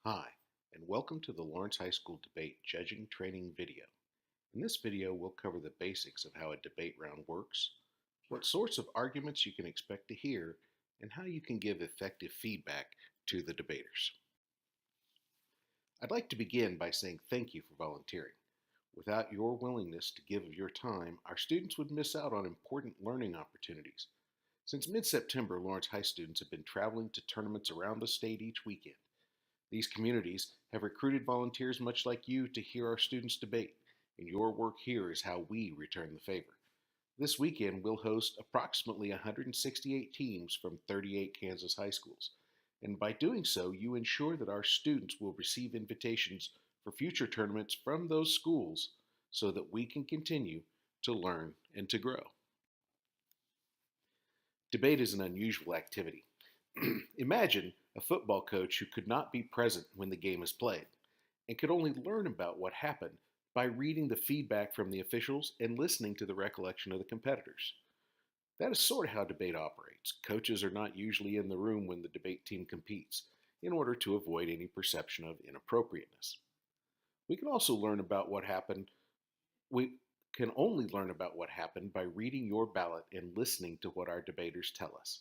Hi, and welcome to the Lawrence High School Debate Judging Training video. In this video, we'll cover the basics of how a debate round works, what sorts of arguments you can expect to hear, and how you can give effective feedback to the debaters. I'd like to begin by saying thank you for volunteering. Without your willingness to give of your time, our students would miss out on important learning opportunities. Since mid-September, Lawrence High students have been traveling to tournaments around the state each weekend. These communities have recruited volunteers much like you to hear our students debate, and your work here is how we return the favor. This weekend, we'll host approximately 168 teams from 38 Kansas high schools, and by doing so, you ensure that our students will receive invitations for future tournaments from those schools so that we can continue to learn and to grow. Debate is an unusual activity. Imagine a football coach who could not be present when the game is played and could only learn about what happened by reading the feedback from the officials and listening to the recollection of the competitors. That is sort of how debate operates. Coaches are not usually in the room when the debate team competes in order to avoid any perception of inappropriateness. We can also learn about what happened. We can only learn about what happened by reading your ballot and listening to what our debaters tell us.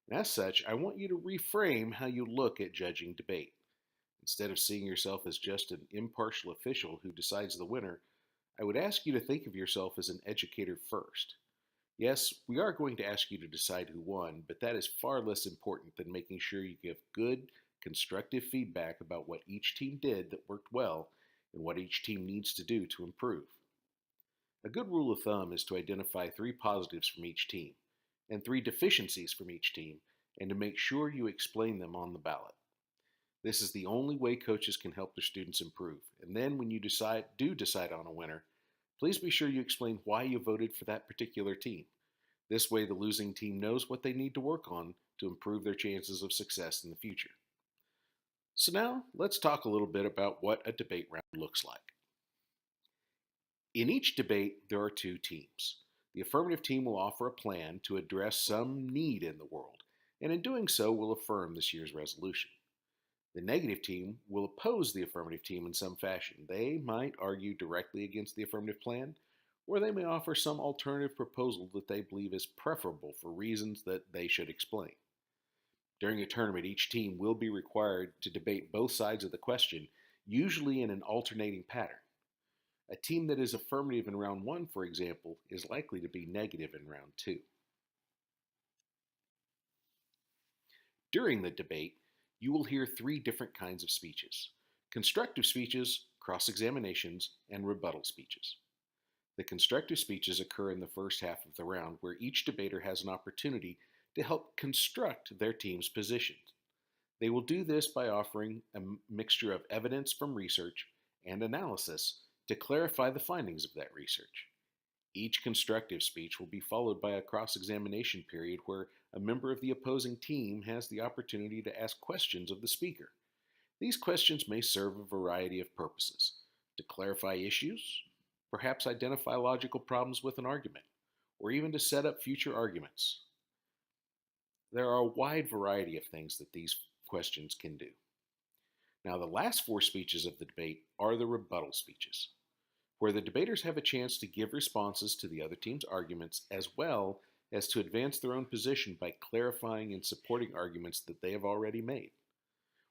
And as such, I want you to reframe how you look at judging debate. Instead of seeing yourself as just an impartial official who decides the winner, I would ask you to think of yourself as an educator first. Yes, we are going to ask you to decide who won, but that is far less important than making sure you give good, constructive feedback about what each team did that worked well and what each team needs to do to improve. A good rule of thumb is to identify 3 positives from each team and 3 deficiencies from each team, and to make sure you explain them on the ballot. This is the only way coaches can help their students improve. And then when you decide on a winner, please be sure you explain why you voted for that particular team. This way the losing team knows what they need to work on to improve their chances of success in the future. So now let's talk a little bit about what a debate round looks like. In each debate, there are 2 teams. The affirmative team will offer a plan to address some need in the world, and in doing so will affirm this year's resolution. The negative team will oppose the affirmative team in some fashion. They might argue directly against the affirmative plan, or they may offer some alternative proposal that they believe is preferable for reasons that they should explain. During a tournament, each team will be required to debate both sides of the question, usually in an alternating pattern. A team that is affirmative in round 1, for example, is likely to be negative in round 2. During the debate, you will hear 3 different kinds of speeches: constructive speeches, cross-examinations, and rebuttal speeches. The constructive speeches occur in the first half of the round, where each debater has an opportunity to help construct their team's positions. They will do this by offering a mixture of evidence from research and analysis to clarify the findings of that research. Each constructive speech will be followed by a cross-examination period where a member of the opposing team has the opportunity to ask questions of the speaker. These questions may serve a variety of purposes: to clarify issues, perhaps identify logical problems with an argument, or even to set up future arguments. There are a wide variety of things that these questions can do. Now, the last 4 speeches of the debate are the rebuttal speeches, where the debaters have a chance to give responses to the other team's arguments as well as to advance their own position by clarifying and supporting arguments that they have already made.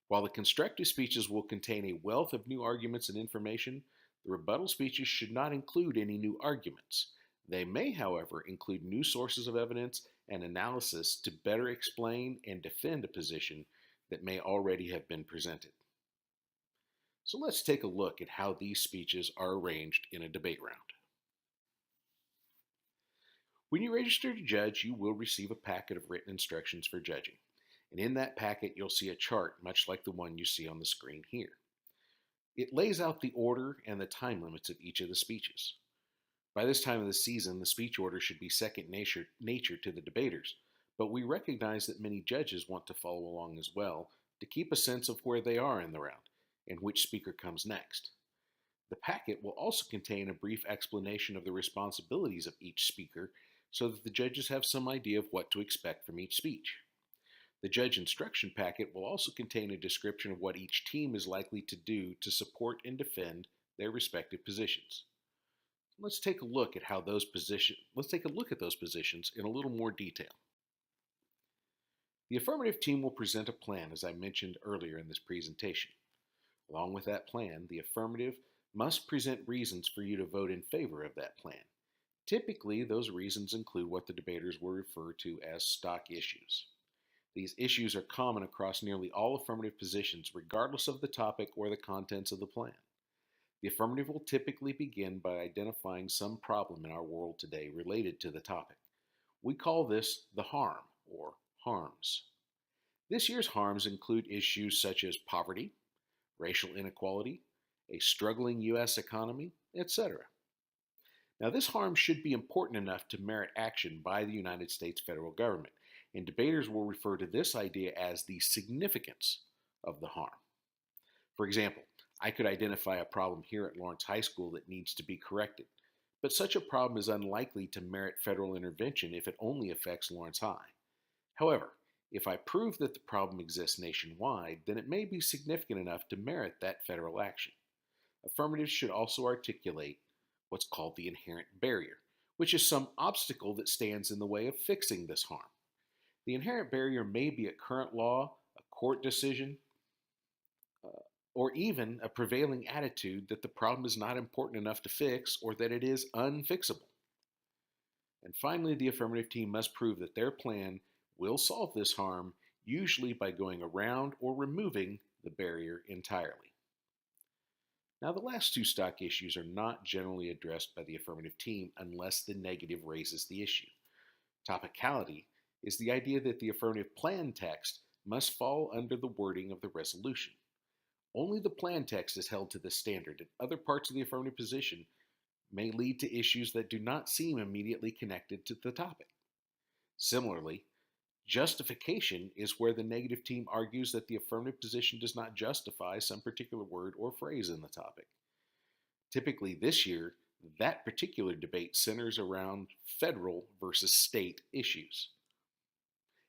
While the constructive speeches will contain a wealth of new arguments and information, the rebuttal speeches should not include any new arguments. They may, however, include new sources of evidence and analysis to better explain and defend a position that may already have been presented. So let's take a look at how these speeches are arranged in a debate round. When you register to judge, you will receive a packet of written instructions for judging. And in that packet, you'll see a chart much like the one you see on the screen here. It lays out the order and the time limits of each of the speeches. By this time of the season, the speech order should be second nature to the debaters, but we recognize that many judges want to follow along as well to keep a sense of where they are in the round and which speaker comes next. The packet will also contain a brief explanation of the responsibilities of each speaker so that the judges have some idea of what to expect from each speech. The judge instruction packet will also contain a description of what each team is likely to do to support and defend their respective positions. Let's take a look at those positions in a little more detail. The affirmative team will present a plan, as I mentioned earlier in this presentation. Along with that plan, the affirmative must present reasons for you to vote in favor of that plan. Typically, those reasons include what the debaters will refer to as stock issues. These issues are common across nearly all affirmative positions, regardless of the topic or the contents of the plan. The affirmative will typically begin by identifying some problem in our world today related to the topic. We call this the harm or harms. This year's harms include issues such as poverty, racial inequality, a struggling U.S. economy, etc. Now, this harm should be important enough to merit action by the United States federal government, and debaters will refer to this idea as the significance of the harm. For example, I could identify a problem here at Lawrence High School that needs to be corrected, but such a problem is unlikely to merit federal intervention if it only affects Lawrence High. However, if I prove that the problem exists nationwide, then it may be significant enough to merit that federal action. Affirmatives should also articulate what's called the inherent barrier, which is some obstacle that stands in the way of fixing this harm. The inherent barrier may be a current law, a court decision, or even a prevailing attitude that the problem is not important enough to fix or that it is unfixable. And finally, the affirmative team must prove that their plan will solve this harm, usually by going around or removing the barrier entirely. Now, the last two stock issues are not generally addressed by the affirmative team unless the negative raises the issue. Topicality is the idea that the affirmative plan text must fall under the wording of the resolution. Only the plan text is held to this standard, and other parts of the affirmative position may lead to issues that do not seem immediately connected to the topic. Similarly, justification is where the negative team argues that the affirmative position does not justify some particular word or phrase in the topic. Typically this year, that particular debate centers around federal versus state issues.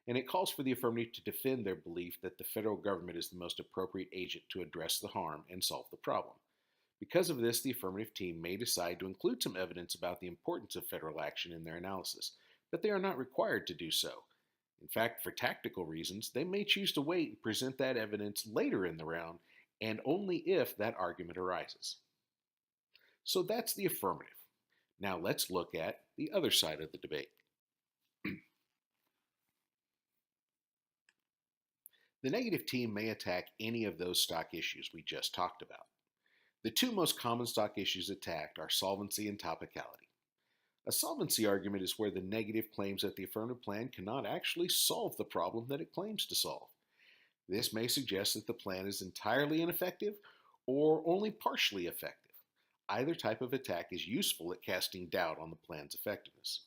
And it calls for the affirmative to defend their belief that the federal government is the most appropriate agent to address the harm and solve the problem. Because of this, the affirmative team may decide to include some evidence about the importance of federal action in their analysis, but they are not required to do so. In fact, for tactical reasons, they may choose to wait and present that evidence later in the round, and only if that argument arises. So that's the affirmative. Now let's look at the other side of the debate. The negative team may attack any of those stock issues we just talked about. The two most common stock issues attacked are solvency and topicality. A solvency argument is where the negative claims that the affirmative plan cannot actually solve the problem that it claims to solve. This may suggest that the plan is entirely ineffective or only partially effective. Either type of attack is useful at casting doubt on the plan's effectiveness.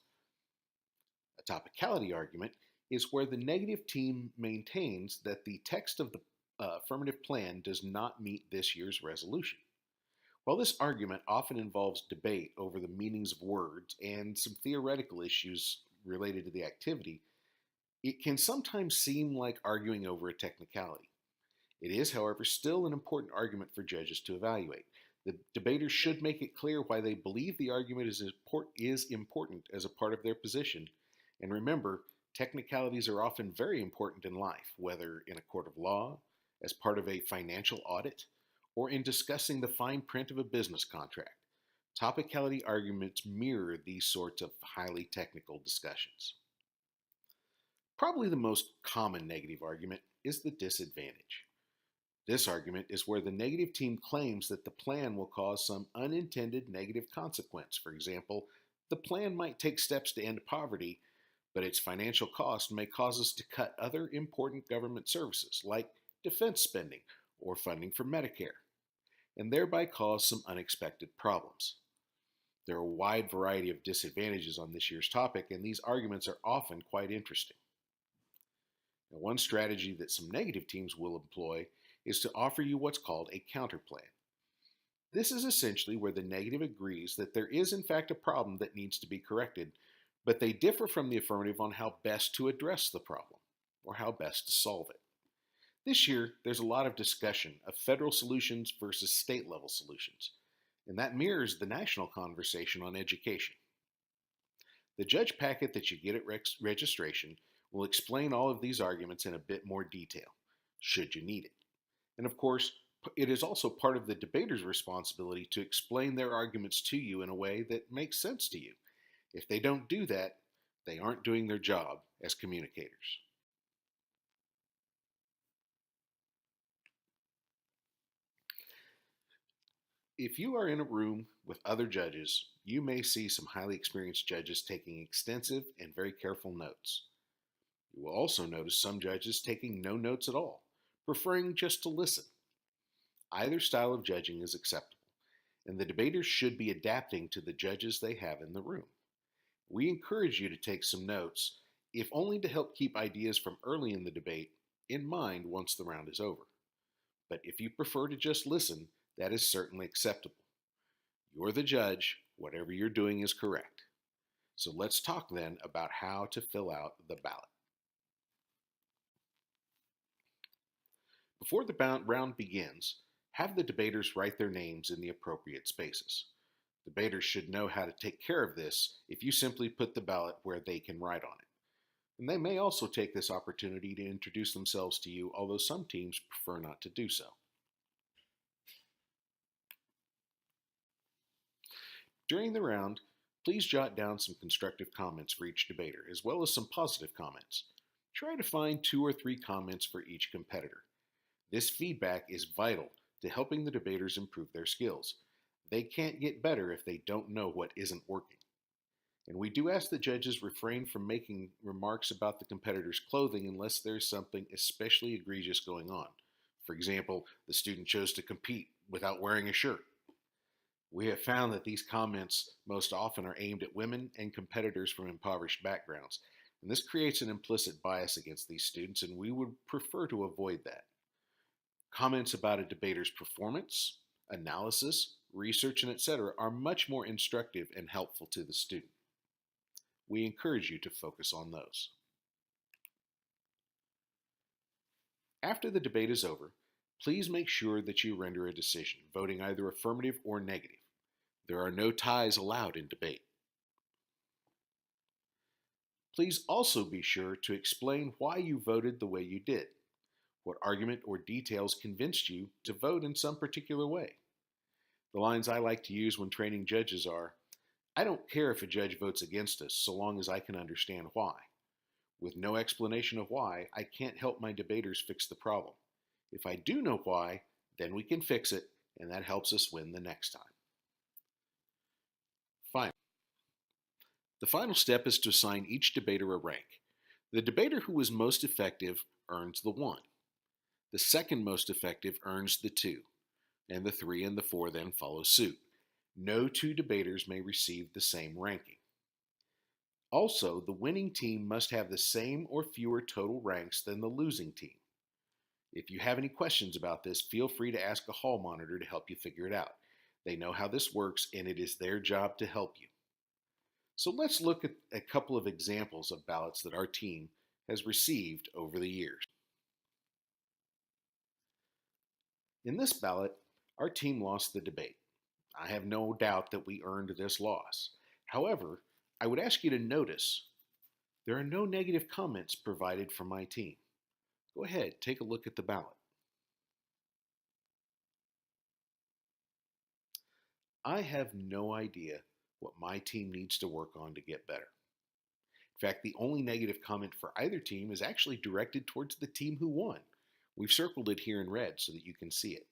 A topicality argument is where the negative team maintains that the text of the affirmative plan does not meet this year's resolution. While this argument often involves debate over the meanings of words and some theoretical issues related to the activity, it can sometimes seem like arguing over a technicality. It is, however, still an important argument for judges to evaluate. The debaters should make it clear why they believe the argument is important as a part of their position. And remember, technicalities are often very important in life, whether in a court of law, as part of a financial audit, or in discussing the fine print of a business contract. Topicality arguments mirror these sorts of highly technical discussions. Probably the most common negative argument is the disadvantage. This argument is where the negative team claims that the plan will cause some unintended negative consequence. For example, the plan might take steps to end poverty, but its financial cost may cause us to cut other important government services like defense spending or funding for Medicare, and thereby cause some unexpected problems. There are a wide variety of disadvantages on this year's topic, and these arguments are often quite interesting. Now, one strategy that some negative teams will employ is to offer you what's called a counterplan. This is essentially where the negative agrees that there is in fact a problem that needs to be corrected, but they differ from the affirmative on how best to address the problem. or how best to solve it. This year, there's a lot of discussion of federal solutions versus state level solutions, and that mirrors the national conversation on education. The judge packet that you get at registration will explain all of these arguments in a bit more detail, should you need it. And of course, it is also part of the debater's responsibility to explain their arguments to you in a way that makes sense to you. If they don't do that, they aren't doing their job as communicators. If you are in a room with other judges, you may see some highly experienced judges taking extensive and very careful notes. You will also notice some judges taking no notes at all, preferring just to listen. Either style of judging is acceptable, and the debaters should be adapting to the judges they have in the room. We encourage you to take some notes, if only to help keep ideas from early in the debate in mind once the round is over. But if you prefer to just listen, that is certainly acceptable. You're the judge, whatever you're doing is correct. So let's talk then about how to fill out the ballot. Before the round begins, have the debaters write their names in the appropriate spaces. Debaters should know how to take care of this if you simply put the ballot where they can write on it. And they may also take this opportunity to introduce themselves to you, although some teams prefer not to do so. During the round, please jot down some constructive comments for each debater, as well as some positive comments. Try to find 2 or 3 comments for each competitor. This feedback is vital to helping the debaters improve their skills. They can't get better if they don't know what isn't working. And we do ask the judges refrain from making remarks about the competitor's clothing unless there's something especially egregious going on. For example, the student chose to compete without wearing a shirt. We have found that these comments most often are aimed at women and competitors from impoverished backgrounds, and this creates an implicit bias against these students, and we would prefer to avoid that. Comments about a debater's performance, analysis, research, and etc. are much more instructive and helpful to the student. We encourage you to focus on those. After the debate is over, please make sure that you render a decision, voting either affirmative or negative. There are no ties allowed in debate. Please also be sure to explain why you voted the way you did. What argument or details convinced you to vote in some particular way? The lines I like to use when training judges are, "I don't care if a judge votes against us so long as I can understand why. With no explanation of why, I can't help my debaters fix the problem. If I do know why, then we can fix it, and that helps us win the next time." Fine. The final step is to assign each debater a rank. The debater who was most effective earns the 1. The second most effective earns the 2, and the 3 and the 4 then follow suit. No 2 debaters may receive the same ranking. Also, the winning team must have the same or fewer total ranks than the losing team. If you have any questions about this, feel free to ask a hall monitor to help you figure it out. They know how this works, and it is their job to help you. So let's look at a couple of examples of ballots that our team has received over the years. In this ballot, our team lost the debate. I have no doubt that we earned this loss. However, I would ask you to notice there are no negative comments provided from my team. Go ahead, take a look at the ballot. I have no idea what my team needs to work on to get better. In fact, the only negative comment for either team is actually directed towards the team who won. We've circled it here in red so that you can see it.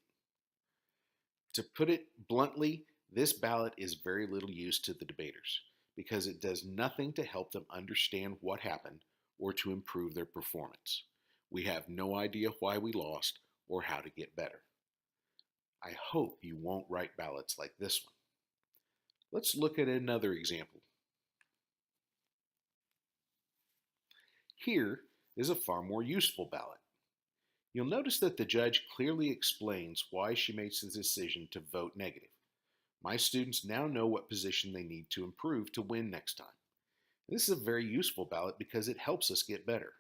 To put it bluntly, this ballot is very little use to the debaters because it does nothing to help them understand what happened or to improve their performance. We have no idea why we lost or how to get better. I hope you won't write ballots like this one. Let's look at another example. Here is a far more useful ballot. You'll notice that the judge clearly explains why she makes the decision to vote negative. My students now know what position they need to improve to win next time. This is a very useful ballot because it helps us get better.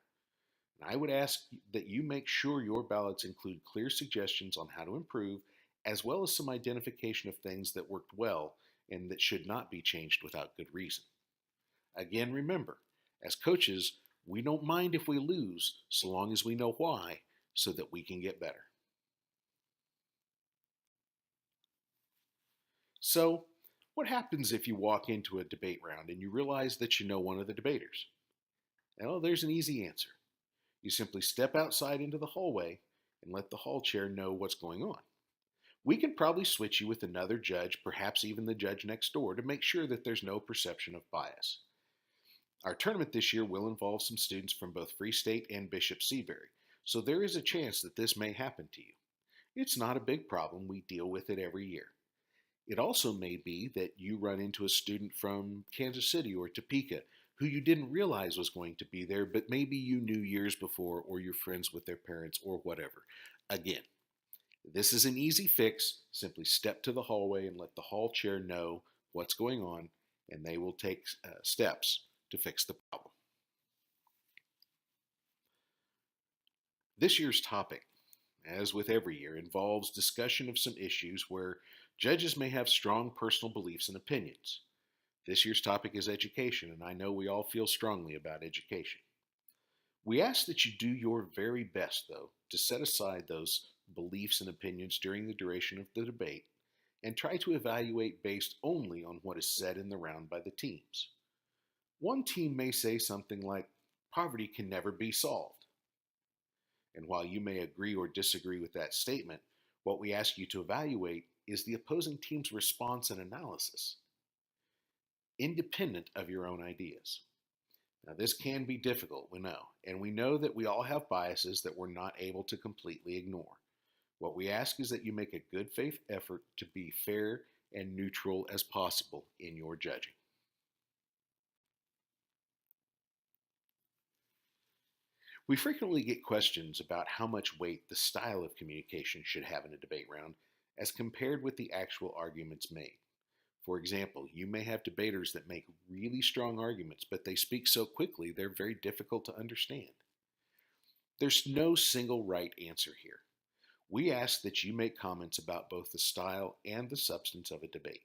And I would ask that you make sure your ballots include clear suggestions on how to improve, as well as some identification of things that worked well and that should not be changed without good reason. Again, remember, as coaches, we don't mind if we lose so long as we know why so that we can get better. So, what happens if you walk into a debate round and you realize that you know one of the debaters? Well, there's an easy answer. You simply step outside into the hallway and let the hall chair know what's going on. We could probably switch you with another judge, perhaps even the judge next door, to make sure that there's no perception of bias. Our tournament this year will involve some students from both Free State and Bishop Seabury, so there is a chance that this may happen to you. It's not a big problem, we deal with it every year. It also may be that you run into a student from Kansas City or Topeka who you didn't realize was going to be there, but maybe you knew years before, or you're friends with their parents, or whatever. Again, this is an easy fix. Simply step to the hallway and let the hall chair know what's going on, and they will take steps to fix the problem. This year's topic, as with every year, involves discussion of some issues where judges may have strong personal beliefs and opinions. This year's topic is education, and I know we all feel strongly about education. We ask that you do your very best, though, to set aside those beliefs and opinions during the duration of the debate and try to evaluate based only on what is said in the round by the teams. One team may say something like, poverty can never be solved. And while you may agree or disagree with that statement, what we ask you to evaluate is the opposing team's response and analysis, independent of your own ideas. Now, this can be difficult, we know, and we know that we all have biases that we're not able to completely ignore. What we ask is that you make a good faith effort to be fair and neutral as possible in your judging. We frequently get questions about how much weight the style of communication should have in a debate round as compared with the actual arguments made. For example, you may have debaters that make really strong arguments, but they speak so quickly they're very difficult to understand. There's no single right answer here. We ask that you make comments about both the style and the substance of a debate.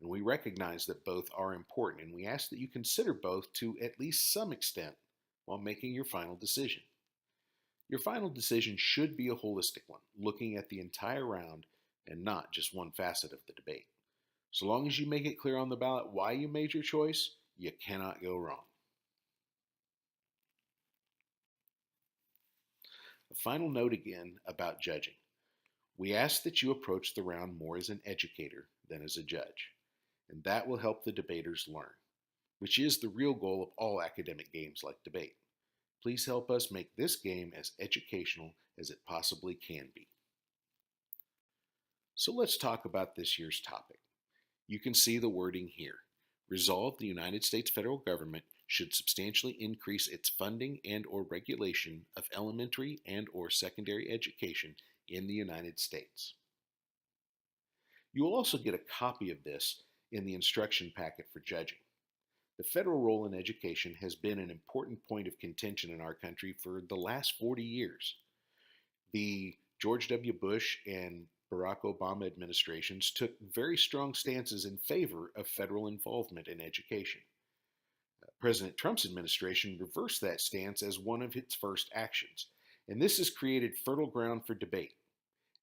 And we recognize that both are important, and we ask that you consider both to at least some extent while making your final decision. Your final decision should be a holistic one, looking at the entire round and not just one facet of the debate. So long as you make it clear on the ballot why you made your choice, you cannot go wrong. A final note again about judging. We ask that you approach the round more as an educator than as a judge, and that will help the debaters learn, which is the real goal of all academic games like debate. Please help us make this game as educational as it possibly can be. So let's talk about this year's topic. You can see the wording here. Resolve, the United States federal government should substantially increase its funding and or regulation of elementary and or secondary education in the United States. You will also get a copy of this in the instruction packet for judging. The federal role in education has been an important point of contention in our country for the last 40 years. The George W. Bush and Barack Obama administrations took very strong stances in favor of federal involvement in education. President Trump's administration reversed that stance as one of its first actions, and this has created fertile ground for debate.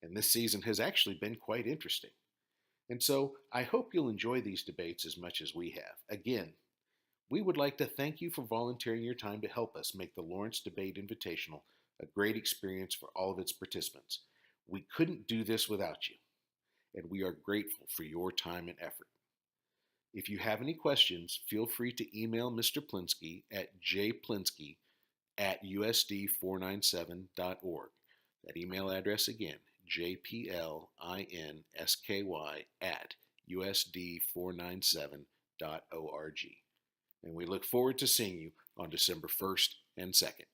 And this season has actually been quite interesting. And so I hope you'll enjoy these debates as much as we have. Again, we would like to thank you for volunteering your time to help us make the Lawrence Debate Invitational a great experience for all of its participants. We couldn't do this without you, and we are grateful for your time and effort. If you have any questions, feel free to email Mr. Plinsky at jplinsky@usd497.org. That email address again, jplinsky@usd497.org. And we look forward to seeing you on December 1st and 2nd.